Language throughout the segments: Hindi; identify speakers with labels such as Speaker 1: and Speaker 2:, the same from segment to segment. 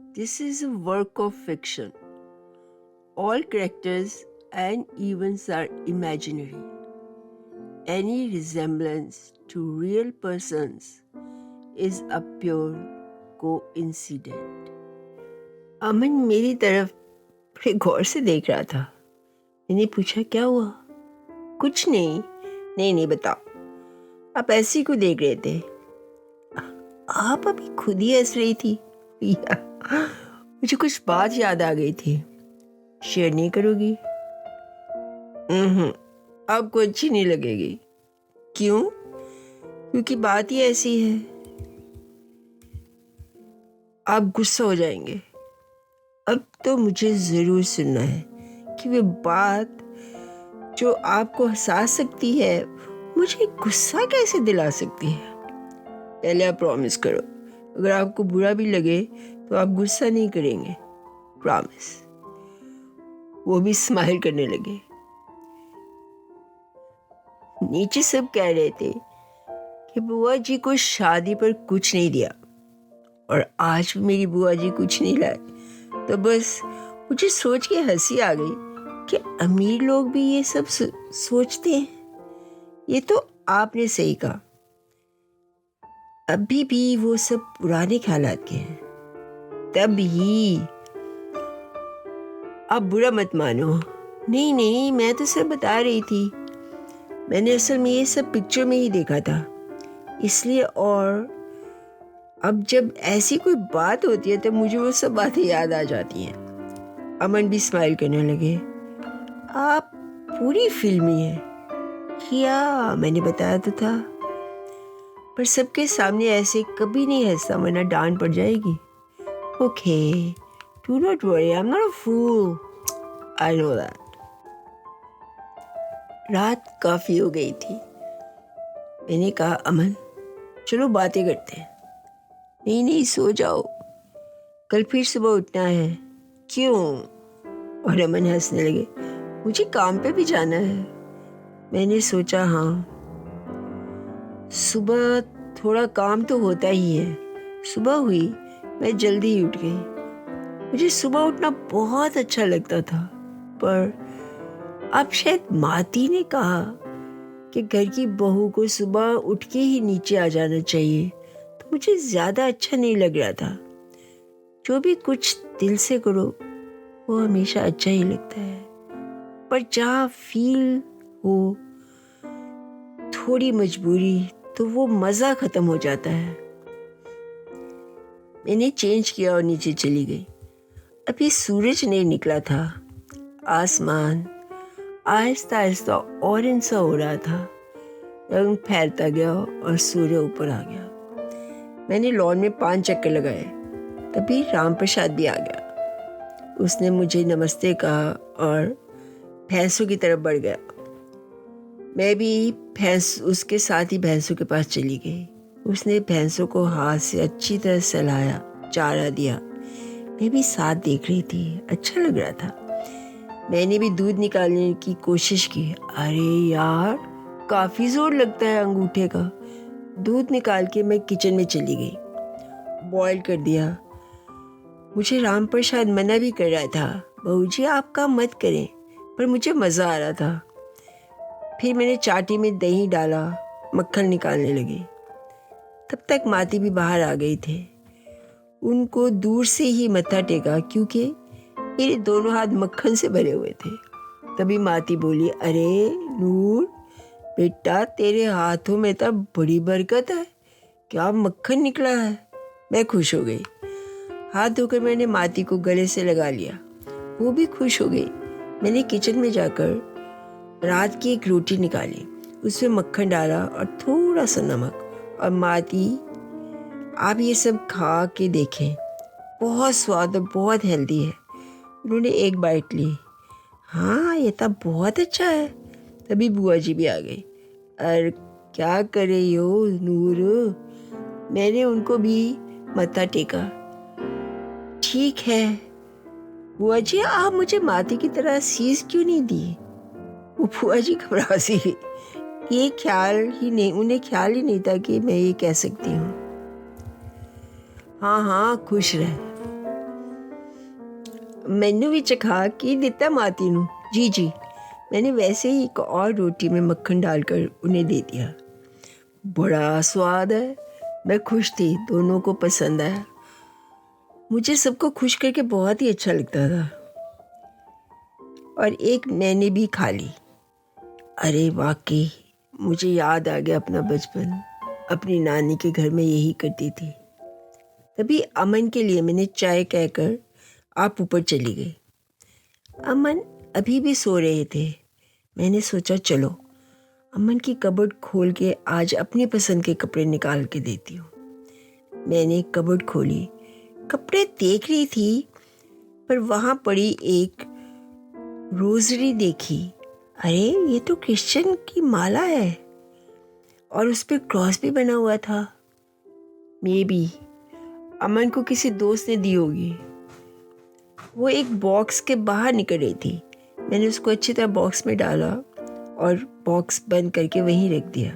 Speaker 1: This is a work of fiction. All characters and events are imaginary. Any resemblance to real persons is a pure coincidence. अमन मेरी तरफ बड़े गौर से देख रहा था। मैंने पूछा, क्या हुआ? कुछ नहीं। नहीं बताओ, आप ऐसी क्यों देख रहे थे? आप अभी खुद ही हंस रही थी। या, मुझे कुछ बात याद आ गई थी। शेयर नहीं करोगी? आपको अच्छी नहीं लगेगी। क्यों? क्योंकि बात ही ऐसी है। आप गुस्सा हो जाएंगे। अब तो मुझे ज़रूर सुनना है कि वे बात जो आपको हंसा सकती है मुझे गुस्सा कैसे दिला सकती है। पहले आप प्रॉमिस करो, अगर आपको बुरा भी लगे तो आप गुस्सा नहीं करेंगे। प्रॉमिस। वो भी स्माइल करने लगे। नीचे सब कह रहे थे कि बुआ जी को शादी पर कुछ नहीं दिया, और आज भी मेरी बुआ जी कुछ नहीं लाए। तो बस मुझे सोच के हंसी आ गई कि अमीर लोग भी ये सब सोचते हैं। ये तो आपने सही कहा। अभी भी वो सब पुराने ख्यालात के हैं। तभी आप बुरा मत मानो। नहीं, मैं तो सब बता रही थी। मैंने असल में ये सब पिक्चर में ही देखा था, इसलिए। और अब जब ऐसी कोई बात होती है तो मुझे वो सब बातें याद आ जाती हैं। अमन भी स्माइल करने लगे। आप पूरी फिल्मी है। क्या मैंने बताया तो था, पर सबके सामने ऐसे कभी नहीं हंसता, वरना डांट पड़ जाएगी। Okay, do not worry, I am not a fool, I know that. रात काफ़ी हो गई थी। मैंने कहा, अमन चलो बातें करते हैं। नहीं, सो जाओ, कल फिर सुबह उठना है। क्यों? और अमन हंसने लगे। मुझे काम पे भी जाना है। मैंने सोचा, हाँ, सुबह थोड़ा काम तो होता ही है। सुबह हुई, मैं जल्दी ही उठ गई। मुझे सुबह उठना बहुत अच्छा लगता था, पर अब शायद माती ने कहा कि घर की बहू को सुबह उठ के ही नीचे आ जाना चाहिए, तो मुझे ज़्यादा अच्छा नहीं लग रहा था। जो भी कुछ दिल से करो वो हमेशा अच्छा ही लगता है, पर जहाँ फील हो थोड़ी मजबूरी तो वो मज़ा ख़त्म हो जाता है। मैंने चेंज किया और नीचे चली गई। अभी सूरज नहीं निकला था। आसमान आहिस्ता आहिस्ता ऑरेंज सा हो रहा था। रंग फैलता गया और सूर्य ऊपर आ गया। मैंने लॉन में 5 चक्कर लगाए। तभी राम प्रसाद भी आ गया। उसने मुझे नमस्ते कहा और भैंसों की तरफ बढ़ गया। मैं भी उसके साथ ही भैंसों के पास चली गई। उसने भैंसों को हाथ से अच्छी तरह सहलाया, चारा दिया। मैं भी साथ देख रही थी, अच्छा लग रहा था। मैंने भी दूध निकालने की कोशिश की। अरे यार, काफ़ी ज़ोर लगता है अंगूठे का। दूध निकाल के मैं किचन में चली गई। बॉयल कर दिया। मुझे राम प्रसाद मना भी कर रहा था, बहू जी आप काम मत करें, पर मुझे मज़ा आ रहा था। फिर मैंने चाटी में दही डाला, मक्खन निकालने लगी। तब तक माती भी बाहर आ गई थे। उनको दूर से ही मत्था टेका, क्योंकि मेरे दोनों हाथ मक्खन से भरे हुए थे। तभी माती बोली, अरे नूर बेटा, तेरे हाथों में तो बड़ी बरकत है, क्या मक्खन निकला है। मैं खुश हो गई। हाथ धोकर मैंने माती को गले से लगा लिया। वो भी खुश हो गई। मैंने किचन में जाकर रात की एक रोटी निकाली, उसमें मक्खन डाला और थोड़ा सा नमक। और माती, आप ये सब खा के देखें, बहुत स्वाद और बहुत हेल्दी है। उन्होंने एक बाइट ली। हाँ, ये तो बहुत अच्छा है। तभी बुआ जी भी आ गई। अरे क्या कर रही हो नूर? मैंने उनको भी मत्था टेका। ठीक है बुआ जी, आप मुझे माती की तरह सीस क्यों नहीं दी? वो बुआ जी घबरा सी गई। उन्हें ख्याल ही नहीं था कि मैं ये कह सकती हूँ। हाँ, खुश रहे। मैनू भी चखा के दिता माती नू। जी जी, मैंने वैसे ही एक और रोटी में मक्खन डालकर उन्हें दे दिया। बड़ा स्वाद है। मैं खुश थी, दोनों को पसंद आया। मुझे सबको खुश करके बहुत ही अच्छा लगता था। और एक मैंने भी खा ली। अरे वाकई मुझे याद आ गया अपना बचपन। अपनी नानी के घर में यही करती थी। तभी अमन के लिए मैंने चाय कहकर आप ऊपर चली गई। अमन अभी भी सो रहे थे। मैंने सोचा चलो अमन की कबर्ड खोल के आज अपनी पसंद के कपड़े निकाल के देती हूँ। मैंने कबर्ड खोली, कपड़े देख रही थी, पर वहाँ पड़ी एक रोजरी देखी। अरे ये तो क्रिश्चियन की माला है और उस पर क्रॉस भी बना हुआ था। मे बी अमन को किसी दोस्त ने दी होगी। वो एक बॉक्स के बाहर निकल रही थी। मैंने उसको अच्छी तरह बॉक्स में डाला और बॉक्स बंद करके वहीं रख दिया।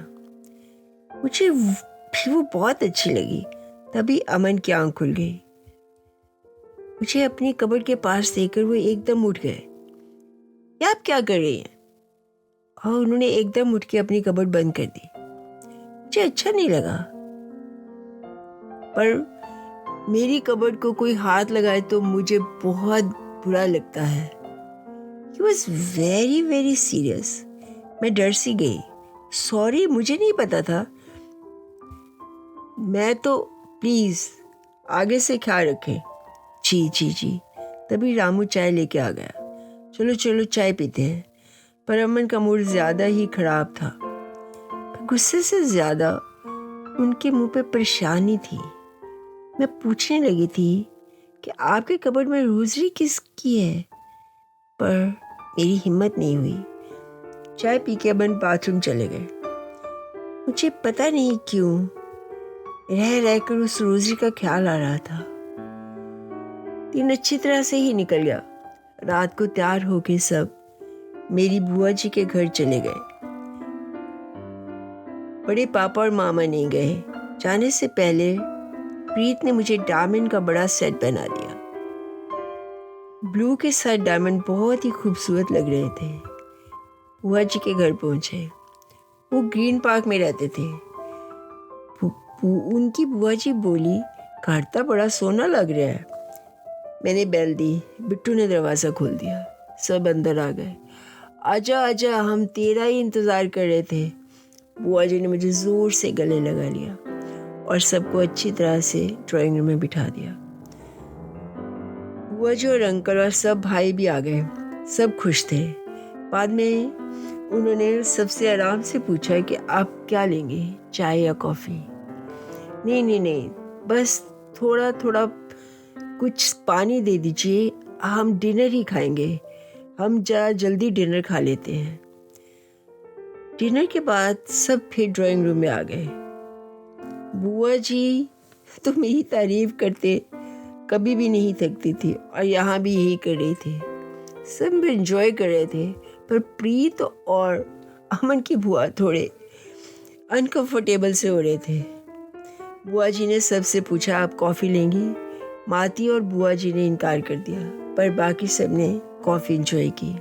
Speaker 1: मुझे वो बहुत अच्छी लगी। तभी अमन की आंख खुल गई। मुझे अपनी कबर्ड के पास देखकर वो एकदम उठ गए। ये आप क्या कर रही हैं? और उन्होंने एकदम उठ के अपनी कबर्ड बंद कर दी। मुझे अच्छा नहीं लगा, पर मेरी कबर्ड को कोई हाथ लगाए तो मुझे बहुत बुरा लगता है। He was very very serious. मैं डर सी गई। सॉरी, मुझे नहीं पता था। मैं तो प्लीज आगे से ख्याल रखें। जी जी जी। तभी रामू चाय लेके आ गया। चलो चलो चाय पीते हैं। पर अमन का मूड ज्यादा ही खराब था। गुस्से से ज्यादा उनके मुंह पे परेशानी थी। मैं पूछने लगी थी कि आपके कबर्ड में रोजरी किसकी है, पर मेरी हिम्मत नहीं हुई। चाय पी के अमन बाथरूम चले गए। मुझे पता नहीं क्यों रह रहकर उस रोजरी का ख्याल आ रहा था। दिन अच्छी तरह से ही निकल गया। रात को तैयार होके सब मेरी बुआ जी के घर चले गए। बड़े पापा और मामा नहीं गए। जाने से पहले प्रीत ने मुझे डायमंड का बड़ा सेट पहना दिया। ब्लू के साथ डायमंड बहुत ही खूबसूरत लग रहे थे। बुआ जी के घर पहुंचे। वो ग्रीन पार्क में रहते थे। उनकी बुआ जी बोली, घर तो बड़ा सोना लग रहा है। मैंने बेल दी। बिट्टू ने दरवाज़ा खोल दिया। सब अंदर आ गए। आजा आजा, हम तेरा ही इंतज़ार कर रहे थे। बुआ जी ने मुझे ज़ोर से गले लगा लिया और सबको अच्छी तरह से ड्राइंग रूम में बिठा दिया। बुआ जी और अंकल और सब भाई भी आ गए। सब खुश थे। बाद में उन्होंने सबसे आराम से पूछा कि आप क्या लेंगे, चाय या कॉफ़ी? नहीं नहीं नहीं, बस थोड़ा थोड़ा कुछ पानी दे दीजिए, हम डिनर ही खाएंगे। हम जरा जल्दी डिनर खा लेते हैं। डिनर के बाद सब फिर ड्राइंग रूम में आ गए। बुआ जी तो मेरी तारीफ करते कभी भी नहीं थकती थी और यहाँ भी यही कर रही थी। सब एंजॉय कर रहे थे, पर प्रीत और अमन की बुआ थोड़े अनकंफर्टेबल से हो रहे थे। बुआ जी ने सबसे पूछा, आप कॉफ़ी लेंगी? माती और बुआ जी ने इनकार कर दिया, पर बाकी सब ने कॉफ़ी एंजॉय की।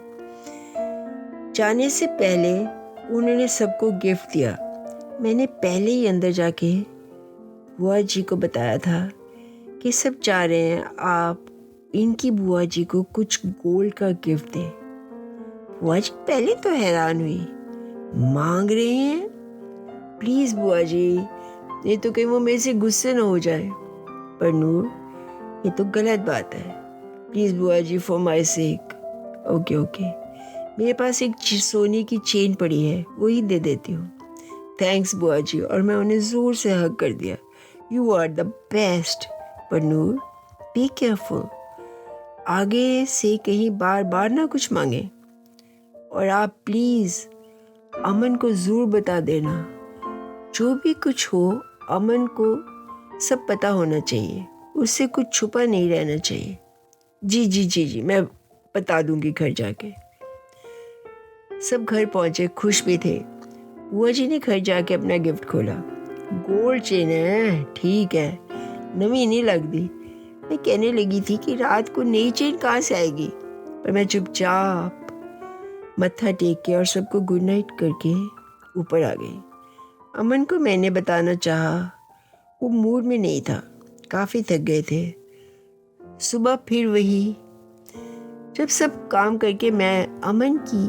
Speaker 1: जाने से पहले उन्होंने सबको गिफ्ट दिया। मैंने पहले ही अंदर जाके बुआ जी को बताया था कि सब चाह रहे हैं आप इनकी बुआ जी को कुछ गोल्ड का गिफ्ट दें। बुआ जी पहले तो हैरान हुई, मांग रहे हैं? प्लीज़ बुआ जी, ये तो कहीं वो मेरे से गुस्से न हो जाए। पर नूर, ये तो गलत बात है। प्लीज़ बुआ जी, for my sake. Okay okay, मेरे पास एक सोने की चेन पड़ी है, वही दे देती हूँ। थैंक्स बुआ जी। और मैं उन्हें ज़ोर से हग कर दिया। You are the best. पर नूर, बी केयरफुल, आगे से कहीं बार बार ना कुछ मांगे। और आप प्लीज़ अमन को ज़रूर बता देना, जो भी कुछ हो अमन को सब पता होना चाहिए, उससे कुछ छुपा नहीं रहना चाहिए। जी जी जी जी, मैं बता दूंगी घर जाके। सब घर पहुंचे, खुश भी थे। बुआ जी ने घर जाके अपना गिफ्ट खोला। गोल्ड चेन है, ठीक है, नवी नहीं लगती। मैं कहने लगी थी कि रात को नई चेन कहाँ से आएगी, पर मैं चुपचाप मत्था टेक के और सबको गुड नाइट करके ऊपर आ गई। अमन को मैंने बताना चाहा, वो मूड में नहीं था, काफ़ी थक गए थे। सुबह फिर वही, जब सब काम करके मैं अमन की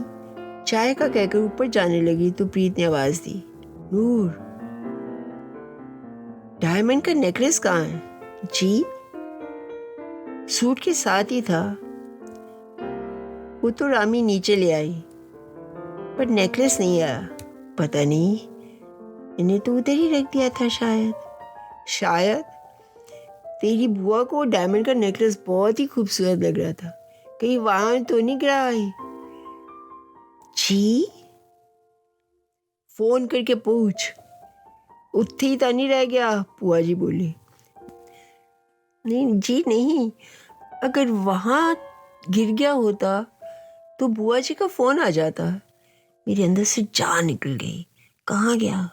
Speaker 1: चाय का कहकर ऊपर जाने लगी तो प्रीत ने आवाज़ दी, नूर, डायमंड का नेकलेस कहाँ है? जी, सूट के साथ ही था, वो तो रामी नीचे ले आई, पर नेकलेस नहीं आया। पता नहीं, इन्हें तो उधर ही रख दिया था शायद। तेरी बुआ को डायमंड का नेकलेस बहुत ही खूबसूरत लग रहा था, कहीं वहां तो नहीं गिरा आई? जी, फोन करके पूछ, उत्थे ही तो नहीं रह गया, बुआ जी बोली। नहीं जी नहीं, अगर वहां गिर गया होता तो बुआ जी का फोन आ जाता। मेरे अंदर से जान निकल गई, कहाँ गया?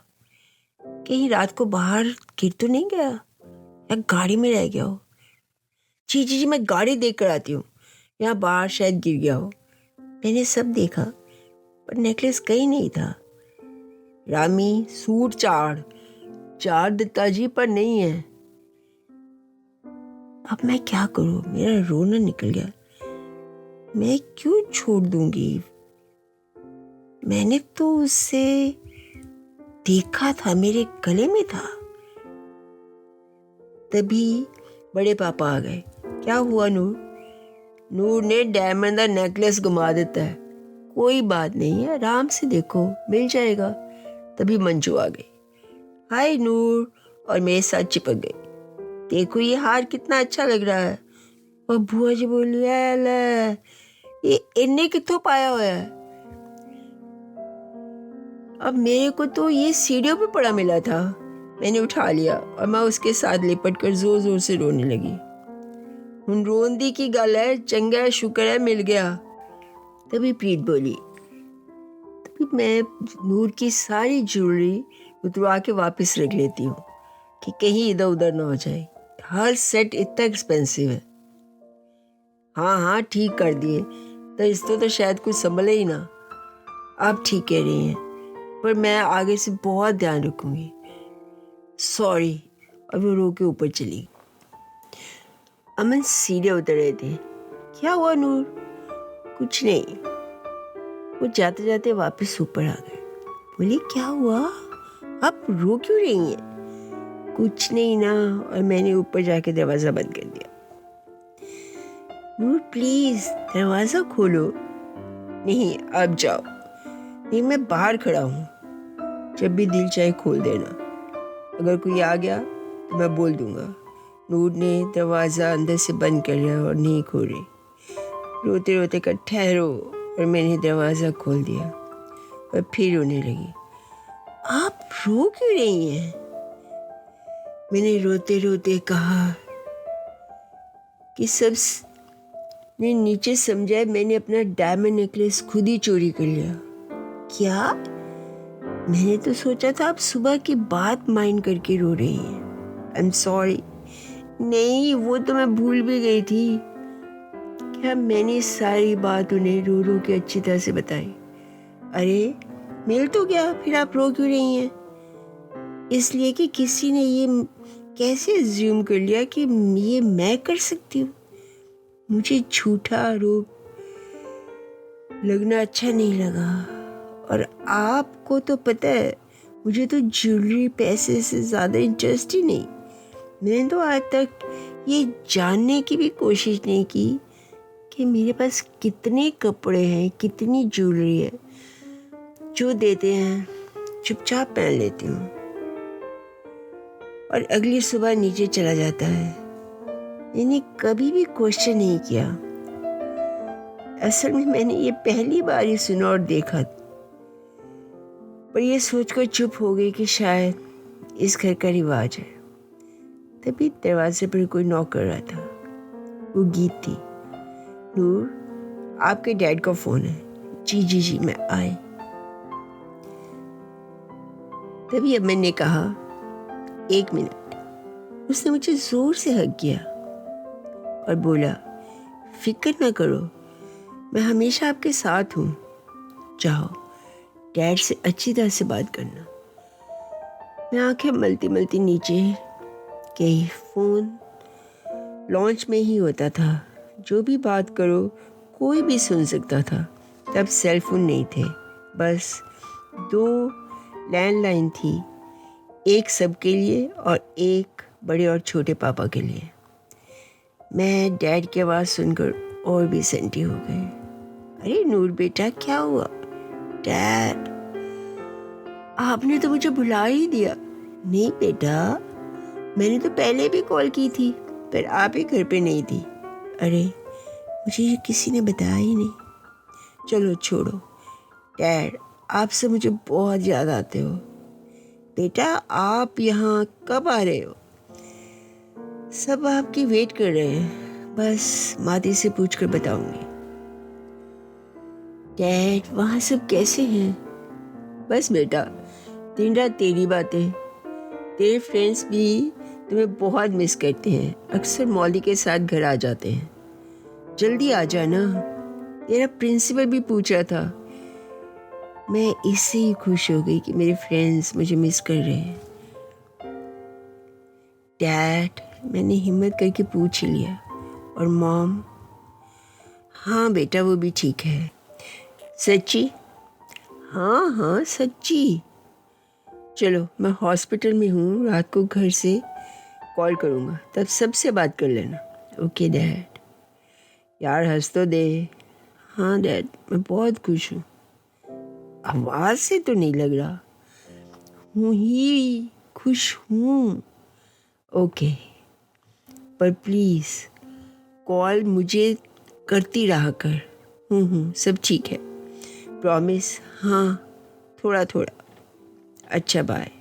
Speaker 1: कहीं रात को बाहर गिर तो नहीं गया या गाड़ी में रह गया हो? जी जी जी, मैं गाड़ी देख कर आती हूँ, यहाँ बाहर शायद गिर गया हो। मैंने सब देखा पर नेकलेस कहीं नहीं था। रामी, सूट चार दत्ता जी पर नहीं है। अब मैं क्या करूं? मेरा रोना निकल गया। मैं क्यों छोड़ दूंगी? मैंने तो उसे देखा था, मेरे गले में था। तभी बड़े पापा आ गए। क्या हुआ नूर? नूर ने डायमंड का नेकलेस घुमा देता है। कोई बात नहीं है, आराम से देखो, मिल जाएगा। तभी मंजू आ गई। हाय नूर, और मेरे साथ चिपक गई। देखो ये हार कितना अच्छा लग रहा है। और बुआ जी बोली, ले ये इन्ने किथों पाया हुआ है? अब मेरे को तो ये सीढ़ियों पे पड़ा मिला था। मैंने उठा लिया और मैं उसके साथ लिपट कर जोर जोर से रोने लगी। हुन रोन दी की गल है, चंगा है, शुक्र है मिल गया। तभी प्रीत बोली, तभी मैं नूर की सारी ज्वेलरी उतरवा के वापस रख लेती हूँ कि कहीं इधर उधर ना हो जाए। हर सेट इतना एक्सपेंसिव है। हाँ ठीक कर दिए, तो इससे तो शायद कुछ संभले ही ना। आप ठीक कह रही हैं, पर मैं आगे से बहुत ध्यान रखूंगी। सॉरी। और वो रो के ऊपर चली। अमन सीधे उतर रहे थे। क्या हुआ नूर? कुछ नहीं। वो जाते जाते वापस ऊपर आ गए। बोली, क्या हुआ? आप रो क्यों रही हैं? कुछ नहीं ना। और मैंने ऊपर जाके दरवाजा बंद कर दिया। नूर प्लीज दरवाजा खोलो। नहीं, अब जाओ। नहीं, मैं बाहर खड़ा हूँ, जब भी दिल चाहे खोल देना। अगर कोई आ गया तो मैं बोल दूंगा। नूर ने दरवाज़ा अंदर से बंद कर लिया और नहीं खोले। रोते रोते कर ठहरो, और मैंने दरवाज़ा खोल दिया और फिर रोने लगी। आप रो क्यों रही हैं? मैंने रोते रोते कहा कि सब ने नीचे समझा मैंने अपना डायमंड नेकलेस खुद ही चोरी कर लिया। क्या? मैंने तो सोचा था आप सुबह की बात माइंड करके रो रही हैं। I am sorry. नहीं, वो तो मैं भूल भी गई थी। क्या मैंने सारी बात उन्हें रो रो के अच्छी तरह से बताई। अरे मिल तो गया, फिर आप रो क्यों रही हैं? इसलिए कि किसी ने ये कैसे अज्यूम कर लिया कि ये मैं कर सकती हूँ। मुझे झूठा आरोप लगना अच्छा नहीं लगा। और आपको तो पता है, मुझे तो ज्वेलरी पैसे से ज़्यादा इंटरेस्ट ही नहीं। मैंने तो आज तक ये जानने की भी कोशिश नहीं की कि मेरे पास कितने कपड़े हैं, कितनी ज्वेलरी है। जो देते हैं चुपचाप पहन लेती हूँ और अगली सुबह नीचे चला जाता है। मैंने कभी भी क्वेश्चन नहीं किया। असल में मैंने ये पहली बार ही सुना और देखा, पर ये सोचकर चुप हो गई कि शायद इस घर का रिवाज है। तभी दरवाजे पर कोई नॉक कर रहा था। वो गीत थी। नूर, आपके डैड का फोन है। जी जी जी, मैं आई। तभी अमन ने कहा, 1 मिनट। उसने मुझे जोर से हक किया। और बोला, फिक्र ना करो, मैं हमेशा आपके साथ हूँ। जाओ, डैड से अच्छी तरह से बात करना। मैं आंखें मलती मलती नीचे गई। फ़ोन लॉन्च में ही होता था, जो भी बात करो कोई भी सुन सकता था। तब सेल फोन नहीं थे, बस 2 लैंडलाइन थी, एक सबके लिए और एक बड़े और छोटे पापा के लिए। मैं डैड की आवाज़ सुनकर और भी सेंटी हो गई। अरे नूर बेटा, क्या हुआ? डैड, आपने तो मुझे भुला ही दिया। नहीं बेटा, मैंने तो पहले भी कॉल की थी, पर आप ही घर पे नहीं थी। अरे मुझे ये किसी ने बताया ही नहीं। चलो छोड़ो डैड, आपसे मुझे बहुत याद आते हो। बेटा, आप यहाँ कब आ रहे हो? सब आपकी वेट कर रहे हैं, बस माती से पूछ कर बताऊंगी। डैड, वहाँ सब कैसे हैं? बस बेटा, दिन रात तेरी बातें। तेरे फ्रेंड्स भी तुम्हें बहुत मिस करते हैं, अक्सर मौली के साथ घर आ जाते हैं। जल्दी आ जाना, तेरा प्रिंसिपल भी पूछ रहा था। मैं इससे ही खुश हो गई कि मेरे फ्रेंड्स मुझे मिस कर रहे हैं। डैड, मैंने हिम्मत करके पूछ लिया। और मॉम? हाँ बेटा, वो भी ठीक है। सच्ची? हाँ हाँ सच्ची। चलो, मैं हॉस्पिटल में हूँ, रात को घर से कॉल करूँगा, तब सबसे बात कर लेना। Okay dad. यार हंस तो दे। हाँ डैड, मैं बहुत खुश हूँ। आवाज़ से तो नहीं लग रहा। हूँ ही खुश हूँ। ओके, पर प्लीज़ कॉल मुझे करती रहा कर। सब ठीक है, प्रॉमिस। हाँ, थोड़ा थोड़ा। अच्छा बाय।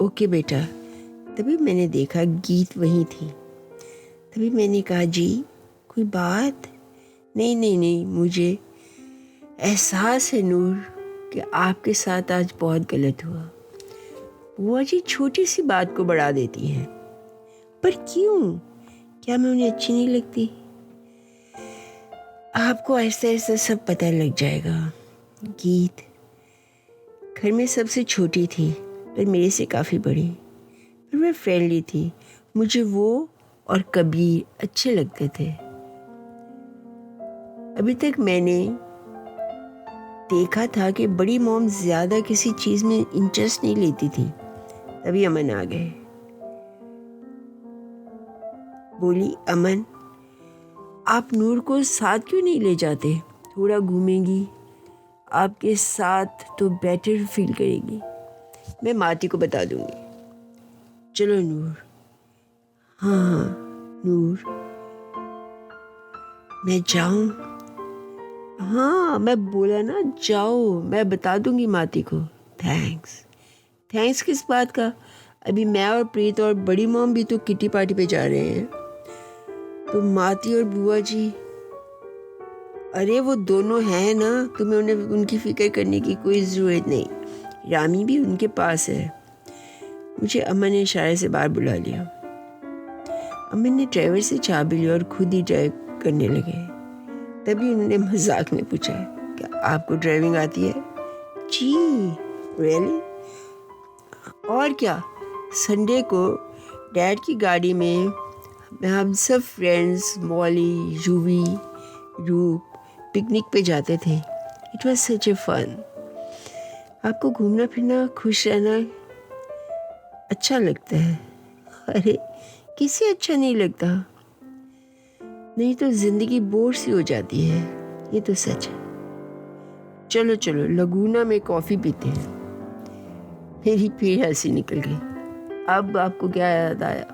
Speaker 1: ओके बेटा। तभी मैंने देखा गीत वहीं थी। तभी मैंने कहा, जी कोई बात? नहीं नहीं नहीं, मुझे एहसास है नूर कि आपके साथ आज बहुत गलत हुआ। बुआ जी छोटी सी बात को बढ़ा देती हैं, पर क्यों? क्या मैं उन्हें अच्छी नहीं लगती? आपको ऐसा ऐसा सब पता लग जाएगा। गीत घर में सबसे छोटी थी, पर मेरे से काफ़ी बड़ी, पर मैं फ्रेंडली थी। मुझे वो और कबीर अच्छे लगते थे। अभी तक मैंने देखा था कि बड़ी मॉम ज़्यादा किसी चीज़ में इंटरेस्ट नहीं लेती थी। तभी अमन आ गए। बोली, अमन, आप नूर को साथ क्यों नहीं ले जाते? थोड़ा घूमेंगी, आपके साथ तो बेटर फील करेगी। मैं माती को बता दूंगी। चलो नूर। हाँ नूर, मैं जाऊं? हाँ, मैं बोला ना, जाओ, मैं बता दूंगी माती को। थैंक्स किस बात का? अभी मैं और प्रीत और बड़ी मॉम भी तो किटी पार्टी पे जा रहे हैं। तो माती और बुआ जी? अरे वो दोनों हैं ना, तुम्हें उन्हें उनकी फिक्र करने की कोई ज़रूरत नहीं। रामी भी उनके पास है। मुझे अमन ने इशारे से बाहर बुला लिया। अमन ने ड्राइवर से चाबी ली और खुद ही ड्राइव करने लगे। तभी उन्होंने मजाक में पूछा, क्या आपको ड्राइविंग आती है? जी रियली? और क्या, संडे को डैड की गाड़ी में हम सब फ्रेंड्स, मौली, यूवी, रूप पिकनिक पे जाते थे। It was such a fun. आपको घूमना फिरना, खुश रहना अच्छा लगता है। अरे किसे अच्छा नहीं लगता? नहीं तो जिंदगी बोर सी हो जाती है, ये तो सच है। चलो चलो, लगूना में कॉफ़ी पीते हैं। मेरी फिर हंसी निकल गई। अब आपको क्या याद आया?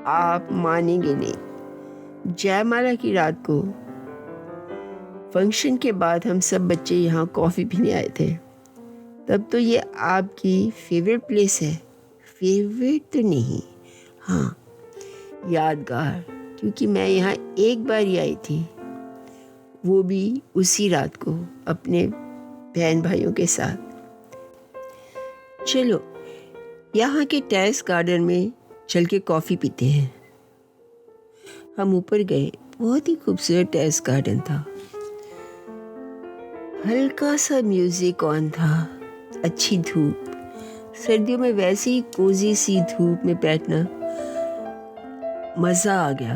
Speaker 1: आप मानेंगे नहीं, जयमाला की रात को फंक्शन के बाद हम सब बच्चे यहाँ कॉफ़ी पीने आए थे। तब तो ये आपकी फेवरेट प्लेस है। फेवरेट तो नहीं, हाँ यादगार, क्योंकि मैं यहाँ एक बार ही आई थी, वो भी उसी रात को अपने बहन भाइयों के साथ। चलो यहाँ के टेरेस गार्डन में चल के कॉफ़ी पीते हैं। हम ऊपर गए। बहुत ही खूबसूरत टेरेस गार्डन था। हल्का सा म्यूजिक ऑन था। अच्छी धूप। सर्दियों में वैसी ही कोजी सी धूप में बैठना मज़ा आ गया।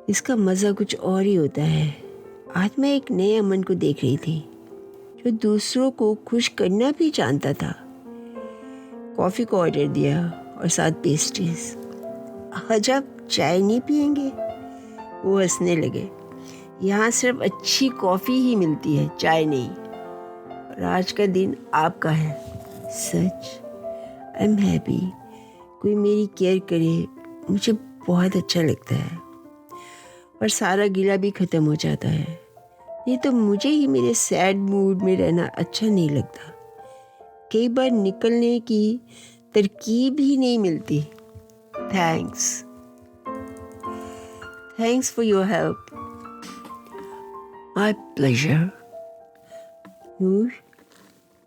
Speaker 1: इसका मज़ा कुछ और ही होता है। आज मैं एक नए अमन को देख रही थी जो दूसरों को खुश करना भी जानता था। कॉफ़ी को ऑर्डर दिया और साथ पेस्ट्रीज। आज आप चाय नहीं पियेंगे? वो हंसने लगे। यहाँ सिर्फ अच्छी कॉफ़ी ही मिलती है, चाय नहीं। और आज का दिन आपका है। सच, आई एम हैप्पी। कोई मेरी केयर करे, मुझे बहुत अच्छा लगता है। और सारा गिला भी ख़त्म हो जाता है। नहीं तो मुझे ही मेरे सैड मूड में रहना अच्छा नहीं लगता। कई बार निकलने की तरकीब ही नहीं मिलती। Thanks for your help. My pleasure. Noor,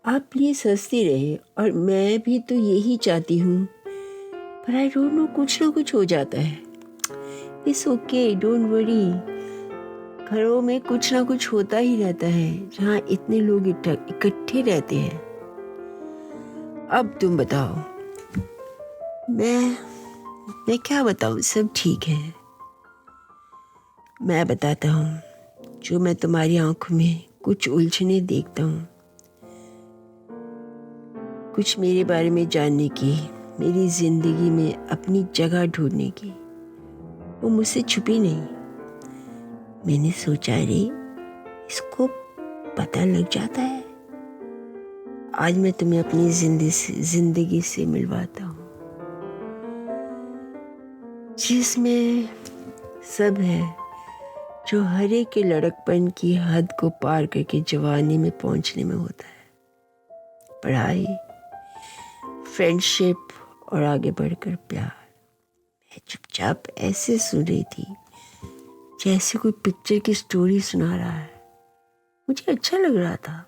Speaker 1: आप प्लीज़ हंसती रहे और मैं भी तो यही चाहती हूँ। पर आई डोंट नो, कुछ ना कुछ हो जाता है। It's okay, don't worry. घरों में कुछ ना कुछ होता ही रहता है जहाँ इतने लोग इकट्ठे रहते हैं। अब तुम बताओ। मैं क्या बताऊँ, सब ठीक है। मैं बताता हूँ जो मैं तुम्हारी आंखों में कुछ उलझने देखता हूँ। कुछ मेरे बारे में जानने की, मेरी जिंदगी में अपनी जगह ढूंढने की। वो मुझसे छुपी नहीं। मैंने सोचा रे, इसको पता लग जाता है। आज मैं तुम्हें अपनी जिंदगी से मिलवाता हूँ जिसमें सब है जो हर एक के लड़कपन की हद को पार करके जवानी में पहुंचने में होता है। पढ़ाई, फ्रेंडशिप और आगे बढ़कर प्यार। मैं चुपचाप ऐसे सुन रही थी जैसे कोई पिक्चर की स्टोरी सुना रहा है। मुझे अच्छा लग रहा था।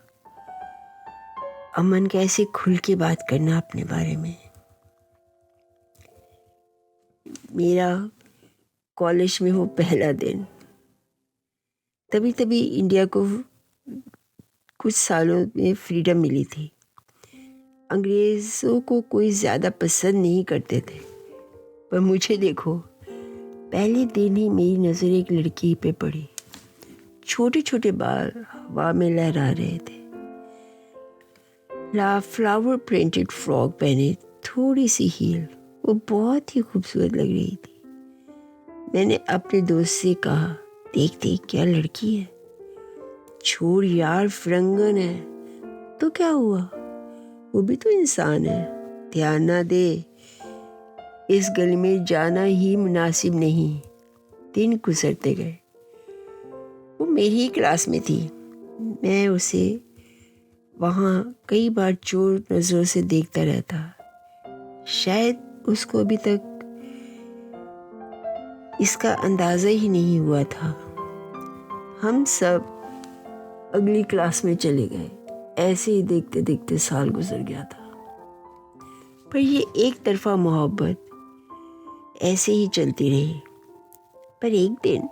Speaker 1: अमन कैसे खुल के बात करना अपने बारे में। मेरा कॉलेज में वो पहला दिन। तभी इंडिया को कुछ सालों में फ्रीडम मिली थी। अंग्रेज़ों को कोई ज़्यादा पसंद नहीं करते थे, पर मुझे देखो, पहले दिन ही मेरी नज़र एक लड़की पे पड़ी। छोटे छोटे बाल हवा में लहरा रहे थे। फ्लावर प्रिंटेड फ्रॉक पहने, थोड़ी सी हील। वो बहुत ही खूबसूरत लग रही थी। मैंने अपने दोस्त से कहा, देख देख, क्या लड़की है। छोड़ यार, फिरंगन है तो क्या हुआ, वो भी तो इंसान है। ध्यान ना दे, इस गली में जाना ही मुनासिब नहीं। दिन गुजरते गए। वो मेरी ही क्लास में थी। मैं उसे वहाँ कई बार चोर नज़रों से देखता रहता। शायद उसको अभी तक इसका अंदाज़ा ही नहीं हुआ था। हम सब अगली क्लास में चले गए। ऐसे ही देखते देखते साल गुजर गया था। पर ये एक तरफा मोहब्बत ऐसे ही चलती रही। पर एक दिन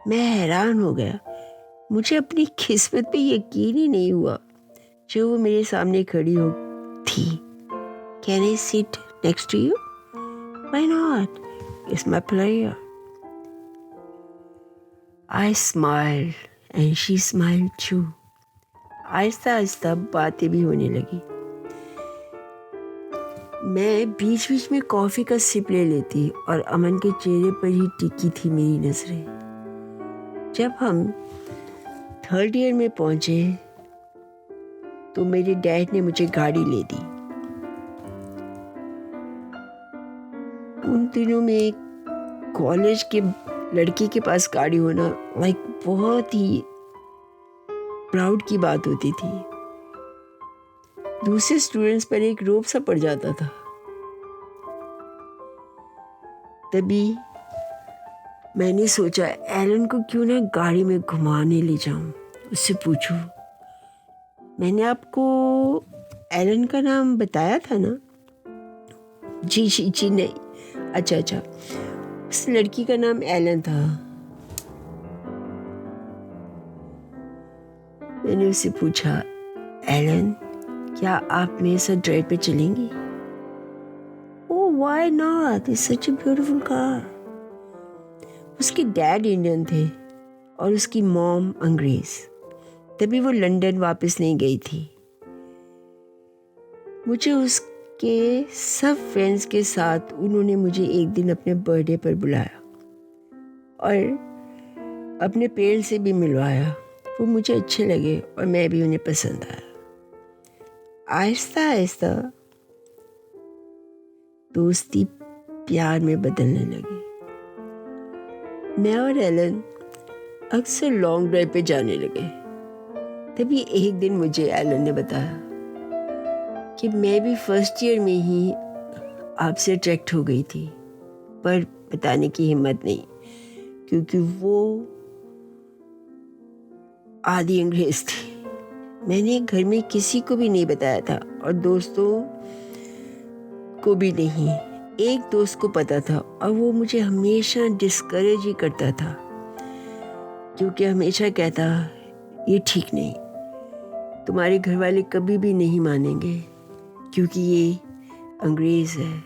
Speaker 1: मैं हैरान हो गया। मुझे अपनी किस्मत पे यकीन ही नहीं हुआ जो वो मेरे सामने खड़ी हो थी। Can I sit next to you? Why not? It's my pleasure. I smiled and she smiled too. Aahista Aahista बातें भी होने लगी। मैं बीच बीच में कॉफ़ी का सिप ले लेती और अमन के चेहरे पर ही टिकी थी मेरी नजरें। जब हम 3rd ईयर में पहुंचे तो मेरे डैड ने मुझे गाड़ी ले दी। उन दिनों में कॉलेज के लड़की के पास गाड़ी होना बहुत ही प्राउड की बात होती थी। दूसरे स्टूडेंट्स पर एक रोब सा पड़ जाता था। तभी मैंने सोचा, एलन को क्यों ना गाड़ी में घुमाने ले जाऊं, उससे पूछूं। मैंने आपको एलन का नाम बताया था ना? जी नहीं। अच्छा। उस लड़की का नाम एलन था। मैंने उससे पूछा, एलन, क्या आप मेरे साथ ड्राइव पे चलेंगी? Oh why not, it's such a beautiful car. उसके डैड इंडियन थे और उसकी मॉम अंग्रेज। तभी वो लंदन वापस नहीं गई थी। मुझे उसके सब फ्रेंड्स के साथ उन्होंने मुझे एक दिन अपने बर्थडे पर बुलाया और अपने पेरेंट्स से भी मिलवाया। वो मुझे अच्छे लगे और मैं भी उन्हें पसंद आया। आहिस्ता आहिस्ता दोस्ती प्यार में बदलने लगी। मैं और एलन अक्सर लॉन्ग ड्राइव पे जाने लगे। तभी एक दिन मुझे एलन ने बताया कि मैं भी फर्स्ट ईयर में ही आपसे अट्रैक्ट हो गई थी, पर बताने की हिम्मत नहीं, क्योंकि वो आधी अंग्रेज थी। मैंने घर में किसी को भी नहीं बताया था और दोस्तों को भी नहीं। एक दोस्त को पता था और वो मुझे हमेशा डिस्करेज ही करता था, क्योंकि हमेशा कहता, ये ठीक नहीं, तुम्हारे घर वाले कभी भी नहीं मानेंगे, क्योंकि ये अंग्रेज है।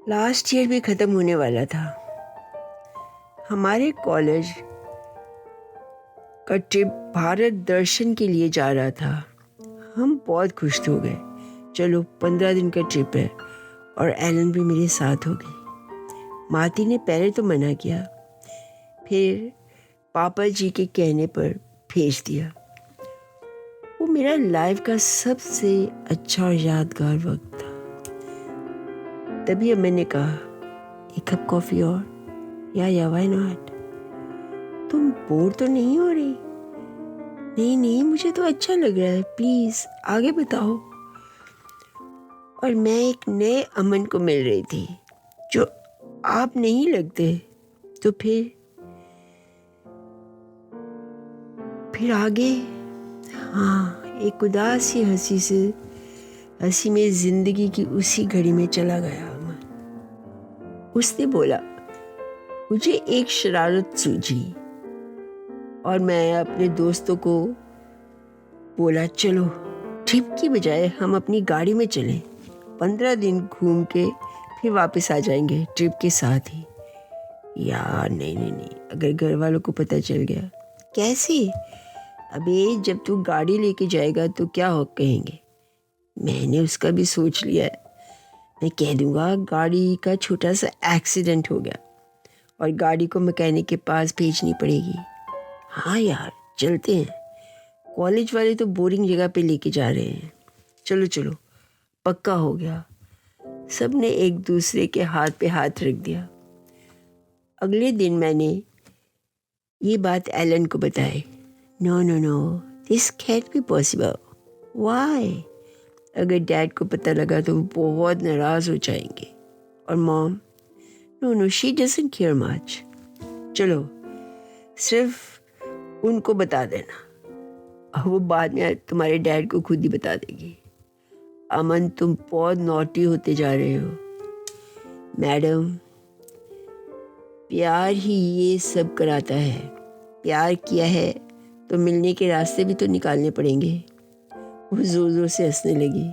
Speaker 1: लास्ट ईयर भी ख़त्म होने वाला था। हमारे कॉलेज का ट्रिप भारत दर्शन के लिए जा रहा था। हम बहुत खुश हो गए। चलो 15 दिन का ट्रिप है और एलन भी मेरे साथ हो गई। माती ने पहले तो मना किया, फिर पापा जी के कहने पर भेज दिया। वो मेरा लाइफ का सबसे अच्छा और यादगार वक्त था। तभी अब मैंने कहा, एक कप कॉफ़ी और, या व्हाई नॉट? तुम बोर तो नहीं हो रही? नहीं, मुझे तो अच्छा लग रहा है, प्लीज़ आगे बताओ। और मैं एक नए अमन को मिल रही थी, जो आप नहीं लगते। तो फिर आगे, हाँ, एक उदास सी हंसी में जिंदगी की उसी घड़ी में चला गया अमन। उसने बोला, मुझे एक शरारत सूझी और मैं अपने दोस्तों को बोला, चलो ट्रिप की बजाय हम अपनी गाड़ी में चलें, 15 दिन घूम के फिर वापस आ जाएंगे ट्रिप के साथ ही। यार नहीं, अगर घर वालों को पता चल गया? कैसे? अबे जब तू गाड़ी लेके जाएगा तो क्या हो कहेंगे? मैंने उसका भी सोच लिया है। मैं कह दूंगा गाड़ी का छोटा सा एक्सीडेंट हो गया और गाड़ी को मैकेनिक के पास भेजनी पड़ेगी। हाँ यार, चलते हैं, कॉलेज वाले तो बोरिंग जगह पे लेके जा रहे हैं। चलो, पक्का हो गया। सबने एक दूसरे के हाथ पे हाथ रख दिया। अगले दिन मैंने ये बात एलन को बताई। No, this can be possible. Why? अगर डैड को पता लगा तो वो बहुत नाराज हो जाएंगे। और mom, no, she doesn't care much. चलो, सिर्फ उनको बता देना, वो बाद में तुम्हारे डैड को खुद ही बता देगी। अमन, तुम बहुत नॉटी होते जा रहे हो। मैडम, प्यार ही ये सब कराता है। प्यार किया है तो मिलने के रास्ते भी तो निकालने पड़ेंगे। वो जोर जोर से हंसने लगी।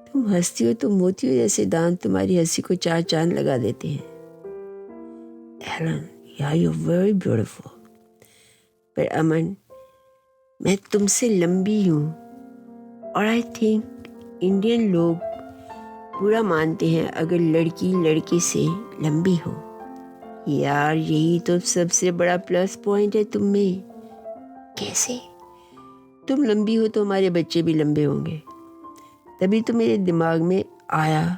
Speaker 1: तुम हंसती हो तो मोतियों जैसे दांत तुम्हारी हंसी को 4 चांद लगा देते हैं। Alan, you are very beautiful. पर अमन, मैं तुमसे लंबी हूँ और आई थिंक इंडियन लोग बुरा मानते हैं अगर लड़की लड़के से लंबी हो। यार यही तो सबसे बड़ा प्लस पॉइंट है तुम में। कैसे? तुम लंबी हो तो हमारे बच्चे भी लंबे होंगे। तभी तो मेरे दिमाग में आया,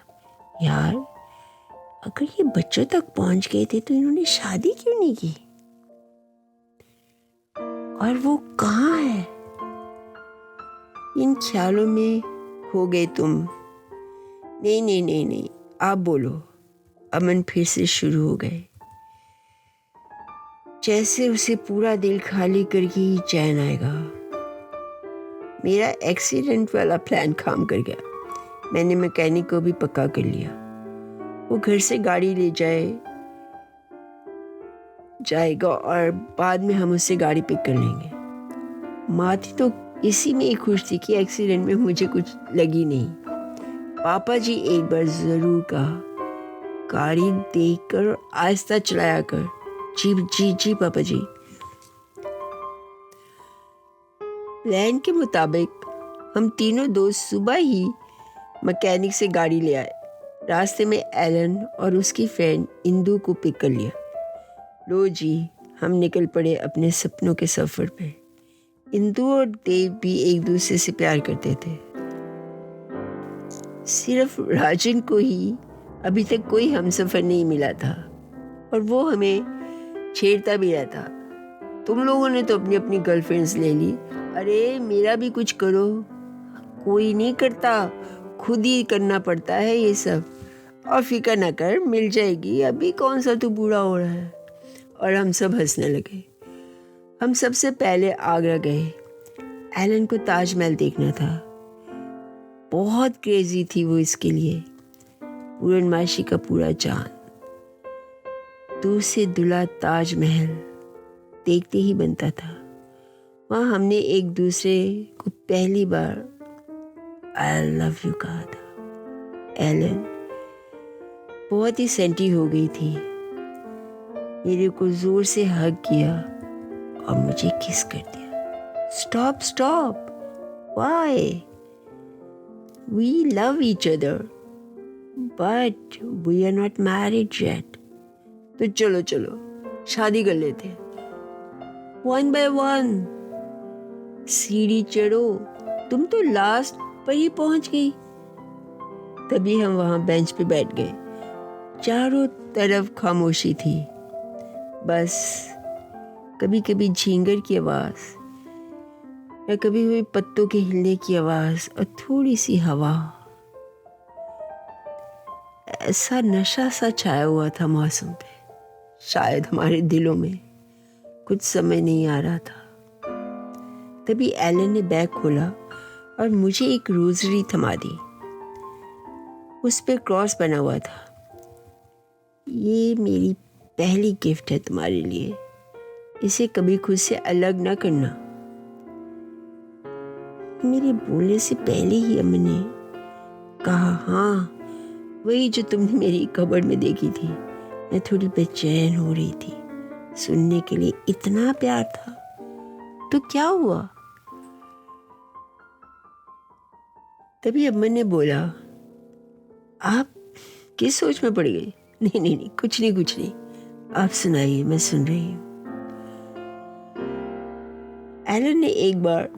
Speaker 1: यार अगर ये बच्चों तक पहुंच गए थे तो इन्होंने शादी क्यों नहीं की? और वो कहाँ है? इन ख्यालों में खो गए तुम। नहीं, आप बोलो। अमन फिर से शुरू हो गए, जैसे उसे पूरा दिल खाली करके ही चैन आएगा। मेरा एक्सीडेंट वाला प्लान काम कर गया। मैंने मैकेनिक को भी पक्का कर लिया। वो घर से गाड़ी ले जाएगा और बाद में हम उससे गाड़ी पिक कर लेंगे। माँ थी तो इसी में ही खुश थी कि एक्सीडेंट में मुझे कुछ लगी नहीं। पापा जी एक बार जरूर कहा, गाड़ी देखकर आहिस्ता चलाया कर। जी जी जी पापा जी। प्लान के मुताबिक हम तीनों दोस्त सुबह ही मैकेनिक से गाड़ी ले आए। रास्ते में एलन और उसकी फ्रेंड इंदू को पिक कर लिया। लो जी, हम निकल पड़े अपने सपनों के सफर पे। इंदू और देव भी एक दूसरे से प्यार करते थे। सिर्फ राजन को ही अभी तक कोई हमसफर नहीं मिला था और वो हमें छेड़ता भी रहता। तुम लोगों ने तो अपनी अपनी गर्लफ्रेंड्स ले ली, अरे मेरा भी कुछ करो। कोई नहीं करता, खुद ही करना पड़ता है ये सब। और फिक्र ना कर, मिल जाएगी, अभी कौन सा तू बूढ़ा हो रहा है। और हम सब हंसने लगे। हम सबसे पहले आगरा गए। एलन को ताजमहल देखना था, बहुत क्रेजी थी वो इसके लिए। पूरनमाशी का पूरा चांद, दूर से दुला ताजमहल देखते ही बनता था। वहाँ हमने एक दूसरे को पहली बार आई लव यू कहा था। एलन बहुत ही सेंटी हो गई थी, मेरे को जोर से हग किया और मुझे किस कर दिया। Stop stop, why? We love each other, but we are not married yet. तो चलो चलो शादी कर लेते हैं। 1 by 1 सीढ़ी चढ़ो, तुम तो लास्ट पर ही पहुंच गई। तभी हम वहां बेंच पे बैठ गए। चारों तरफ खामोशी थी, बस कभी कभी झींगर की आवाज या कभी हुई पत्तों के हिलने की आवाज और थोड़ी सी हवा। ऐसा नशा सा छाया हुआ था मौसम पे, शायद हमारे दिलों में कुछ समय नहीं आ रहा था। तभी एलन ने बैग खोला और मुझे एक रोजरी थमा दी। उस पे क्रॉस बना हुआ था। ये मेरी पहली गिफ्ट है तुम्हारे लिए, इसे कभी खुद से अलग ना करना। मेरे बोलने से पहले ही अम्मी ने कहा, हाँ वही जो तुमने मेरी कबर्ड में देखी थी। मैं थोड़ी बेचैन हो रही थी, सुनने के लिए इतना प्यार था। तो क्या हुआ? तभी अम्मा ने बोला, आप किस सोच में पड़ गई? नहीं नहीं नहीं, कुछ नहीं, आप सुनाइए, मैं सुन रही हूँ। एलन ने एक बार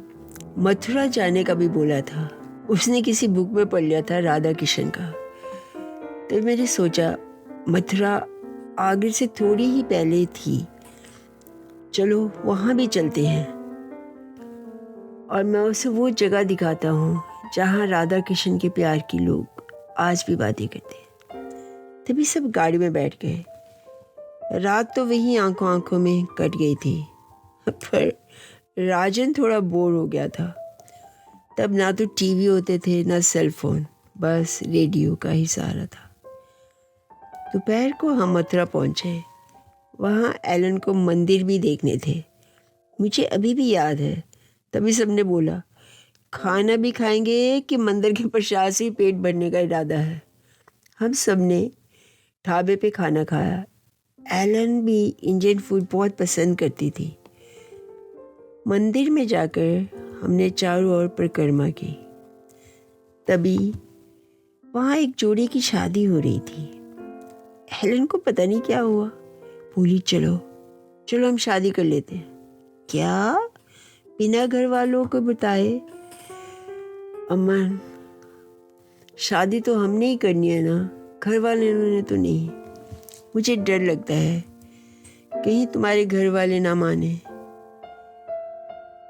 Speaker 1: मथुरा जाने का भी बोला था। उसने किसी बुक में पढ़ लिया था राधा किशन का। तो मैंने सोचा मथुरा आगे से थोड़ी ही पहले थी, चलो वहाँ भी चलते हैं और मैं उसे वो जगह दिखाता हूँ जहाँ राधा किशन के प्यार की लोग आज भी बातें करते हैं। तभी सब गाड़ी में बैठ गए। रात तो वही आंखों आंखों में कट गई थी, पर राजन थोड़ा बोर हो गया था। तब ना तो टीवी होते थे ना सेल फोन, बस रेडियो का ही सहारा था। दोपहर को हम मथुरा पहुंचे। वहाँ एलन को मंदिर भी देखने थे, मुझे अभी भी याद है। तभी सबने बोला, खाना भी खाएंगे कि मंदिर के प्रसाद से ही पेट भरने का इरादा है। हम सब ने ढाबे पे खाना खाया। एलन भी इंडियन फूड बहुत पसंद करती थी। मंदिर में जाकर हमने चारों ओर परिक्रमा की। तभी वहाँ एक जोड़े की शादी हो रही थी। हेलन को पता नहीं क्या हुआ, बोली चलो हम शादी कर लेते हैं। क्या? बिना घर वालों को बताए? अमन, शादी तो हमने ही करनी है ना, घर वाले ने तो नहीं। मुझे डर लगता है कहीं तुम्हारे घर वाले ना माने।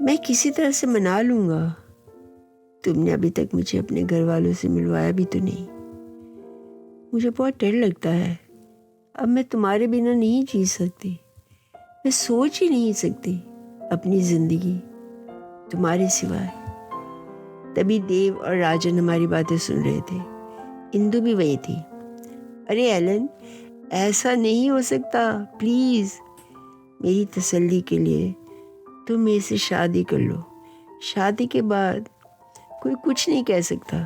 Speaker 1: मैं किसी तरह से मना लूंगा। तुमने अभी तक मुझे अपने घर वालों से मिलवाया भी तो नहीं। मुझे बहुत डर लगता है, अब मैं तुम्हारे बिना नहीं जी सकती। मैं सोच ही नहीं सकती अपनी जिंदगी तुम्हारे सिवाय। तभी देव और राजन हमारी बातें सुन रहे थे। इंदु भी वही थी। अरे एलन, ऐसा नहीं हो सकता, प्लीज़। मेरी तसल्ली के लिए तुम मेरे से शादी कर लो। शादी के बाद कोई कुछ नहीं कह सकता,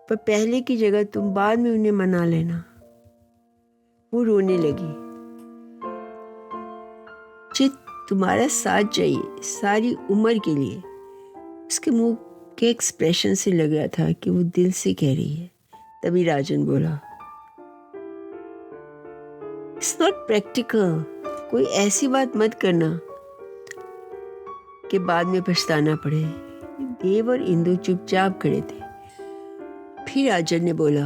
Speaker 1: पर पहले की जगह तुम बाद में उन्हें मना लेना। वो रोने लगी। मुझे तुम्हारा साथ चाहिए सारी उम्र के लिए। उसके मुंह के एक्सप्रेशन से लग रहा था कि वो दिल से कह रही है। तभी राजन बोला, इट्स नॉट प्रैक्टिकल। कोई ऐसी बात मत करना कि बाद में पछताना पड़े। देव और इंदु चुपचाप खड़े थे। फिर राजन ने बोला,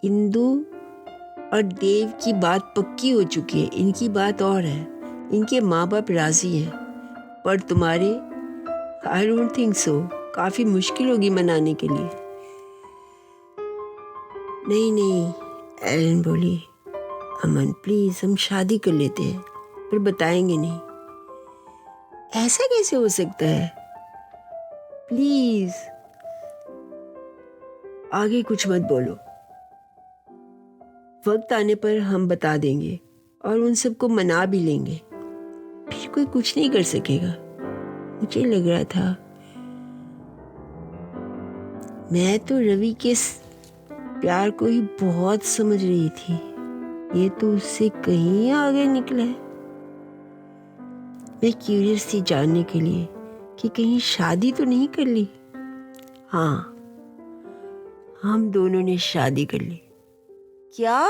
Speaker 1: इंदु और देव की बात पक्की हो चुकी है, इनकी बात और है। इनके माँ बाप राजी हैं, पर तुम्हारे आई डोंट थिंक सो। काफ़ी मुश्किल होगी मनाने के लिए। नहीं नहीं, एलन बोली, अमन प्लीज हम शादी कर लेते हैं, पर बताएंगे नहीं। ऐसा कैसे हो सकता है? प्लीज आगे कुछ मत बोलो। वक्त आने पर हम बता देंगे और उन सबको मना भी लेंगे। फिर कोई कुछ नहीं कर सकेगा। मुझे लग रहा था मैं तो रवि के प्यार को ही बहुत समझ रही थी, ये तो उससे कहीं आगे निकला है। मैं क्यूरियस थी जानने के लिए कि कहीं शादी तो नहीं कर ली। हाँ, हम दोनों ने शादी कर ली। क्या?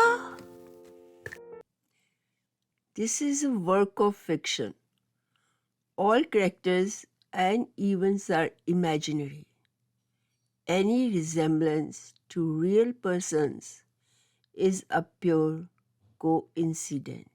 Speaker 1: This is a work of fiction. All characters and events are imaginary. Any resemblance to real persons is a pure coincidence.